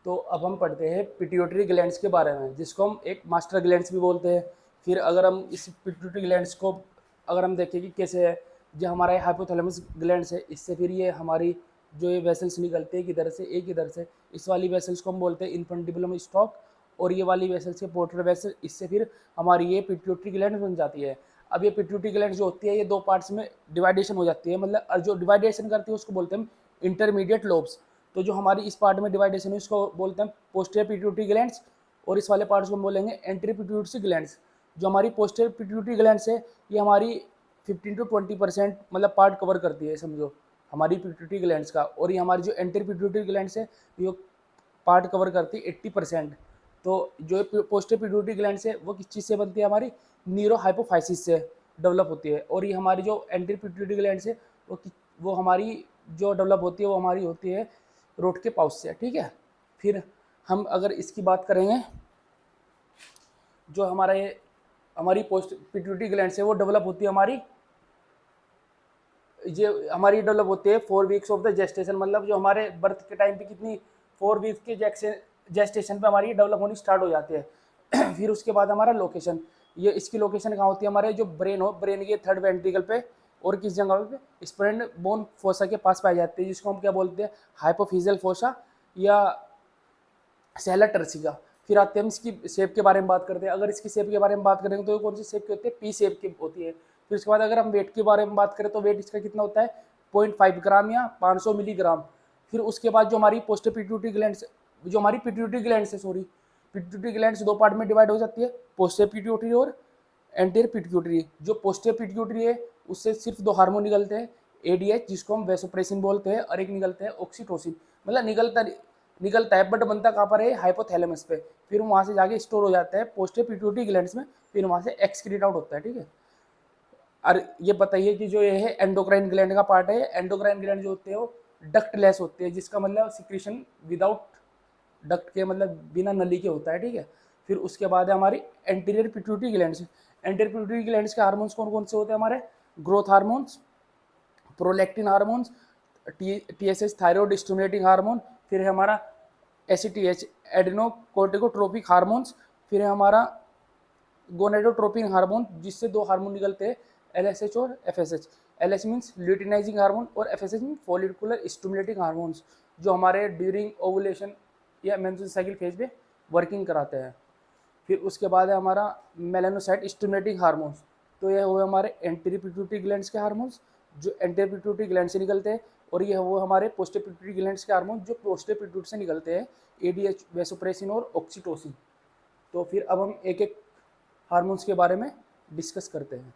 तो अब हम पढ़ते हैं पिट्यूटरी ग्लैंड्स के बारे में, जिसको हम एक मास्टर ग्लैंड्स भी बोलते हैं। फिर अगर हम इस पिट्यूटरी ग्लैंड्स को अगर हम देखें कि कैसे है, जो हमारा हाइपोथैलेमस ग्लैंड्स है, इससे फिर ये हमारी जो ये वेसल्स निकलते हैं किधर से, एक इधर से, इस वाली वेसल्स को हम बोलते हैं इन्फंटिबुलम स्टॉक, और ये वाली वेसल्स के पोर्टर वेसल, इससे फिर हमारी ये पिट्यूटरी ग्लैंड बन जाती है। अब ये पिट्यूटरी ग्लैंड जो होती है ये दो पार्ट्स में डिवाइडेशन हो जाती है, मतलब जो डिवाइडेशन करती है उसको बोलते हैं इंटरमीडिएट लोब्स। तो जो हमारी इस पार्ट में डिवाइडेशन है उसको बोलते हैं पोस्टीरियर पिट्यूटरी ग्लैंड्स, और इस वाले पार्ट्स को हम बोलेंगे एंटीरियर पिट्यूटरी ग्लैंड्स। जो हमारी पोस्टीरियर पिट्यूटरी ग्लैंड्स है ये हमारी 15 to 20% मतलब पार्ट कवर करती है, समझो हमारी पिट्यूटरी ग्लैंड्स का। और ये हमारी जो एंटीरियर पिट्यूटरी ग्लैंड्स है ये पार्ट कवर करती है 80%। तो जो पोस्टीरियर पिट्यूटरी ग्लैंड्स है वो किस चीज़ से बनती है, हमारी न्यूरो हाइपोफाइसिस से डेवलप होती है। और ये हमारी जो एंटीरियर पिट्यूटरी ग्लैंड्स है वो हमारी जो डेवलप होती है वो हमारी होती है रोट के पाउच से, ठीक है। फिर हम अगर इसकी बात करेंगे, जो हमारा ये हमारी पोस्ट पिट्यूटरी ग्लैंड से वो डेवलप होती है हमारी डेवलप होती है 4 वीक्स ऑफ द जेस्टेशन, मतलब जो हमारे बर्थ के टाइम पे कितनी 4 वीक्स के जेस्टेशन पे हमारी डेवलप होनी स्टार्ट हो जाती है। फिर उसके बाद हमारा लोकेशन, ये इसकी लोकेशन कहाँ होती है, हमारे जो ब्रेन हो, ब्रेन के थर्ड वेंट्रिकल पे, और किस जगह पे, स्प्रेड बोन फोसा के पास पाई जाती है, जिसको हम क्या बोलते हैं, हाइपोफिजियल फोसा या सेला टर्सिका। फिर आते हैं हम इसकी शेप के बारे में बात करते हैं। अगर इसकी शेप के बारे में बात करेंगे तो ये कौन सी शेप की होती है, पी शेप की होती है। फिर उसके बाद अगर हम वेट के बारे में बात करें तो वेट इसका कितना होता है, 0.5 ग्राम या 500 मिलीग्राम। फिर उसके बाद जो हमारी पोस्टर पिट्यूटरी ग्लैंड, जो हमारी पिट्यूटरी ग्लैंड से सॉरी पिट्यूटरी ग्लैंड दो पार्ट में डिवाइड हो जाती है, पोस्टर पिट्यूटरी और एंटीरियर पिट्यूटरी। जो पोस्टर पिट्यूटरी है उससे सिर्फ दो हार्मोन निकलते हैं, एडीएच जिसको हम वैसोप्रेसिन बोलते हैं, और एक निकलते हैं ऑक्सीटोसिन। मतलब निकलता है बट बनता कहाँ पर है, हाइपोथैलेमस पे। फिर वहाँ से जाके स्टोर हो जाता है पोस्टर पिट्यूटरी ग्लैंड्स में, फिर वहाँ से एक्सक्रीट आउट होता है, ठीक है। और ये बताइए कि जो ये है एंडोक्राइन ग्लैंड का पार्ट है, एंडोक्राइन ग्लैंड जो होते हैं वो डक्टलेस होते हैं, जिसका मतलब सिक्रीशन विदाउट डक्ट के, मतलब बिना नली के होता है, ठीक है। फिर उसके बाद है हमारी anterior pituitary glands. Anterior pituitary glands के हार्मोन्स कौन कौन से होते हैं, हमारे growth hormones, prolactin hormones, TSH thyroid stimulating hormone, फिर है हमारा एसीटीएच एडेनोकोर्टिकोट्रोपिक हार्मोन्स, फिर है हमारा गोनेडोट्रोपिन हार्मोन, जिससे दो हार्मोन निकलते हैं, एलएसएच और FSH. LH means luteinizing hormone और FSH mean follicular stimulating hormones, जो हमारे ड्यूरिंग ओवुलेशन या मेंस्ट्रुअल साइकिल फेज पे वर्किंग कराते हैं। फिर उसके बाद है हमारा मेलानोसाइट स्टिमुलेटिंग हार्मोन्स। तो ये हुए हमारे एंटीरियर पिट्यूटरी ग्लैंड्स के हार्मोन्स जो एंटीरियर पिट्यूटरी ग्लैंड से निकलते हैं, और ये वो हमारे पोस्टीरियर पिट्यूटरी ग्लैंड्स के हार्मोन जो पोस्टीरियर पिट्यूटरी से निकलते हैं, एडीएच, वैसोप्रेसिन और ऑक्सीटोसिन। तो फिर अब हम एक एक हार्मोन्स के बारे में डिस्कस करते हैं।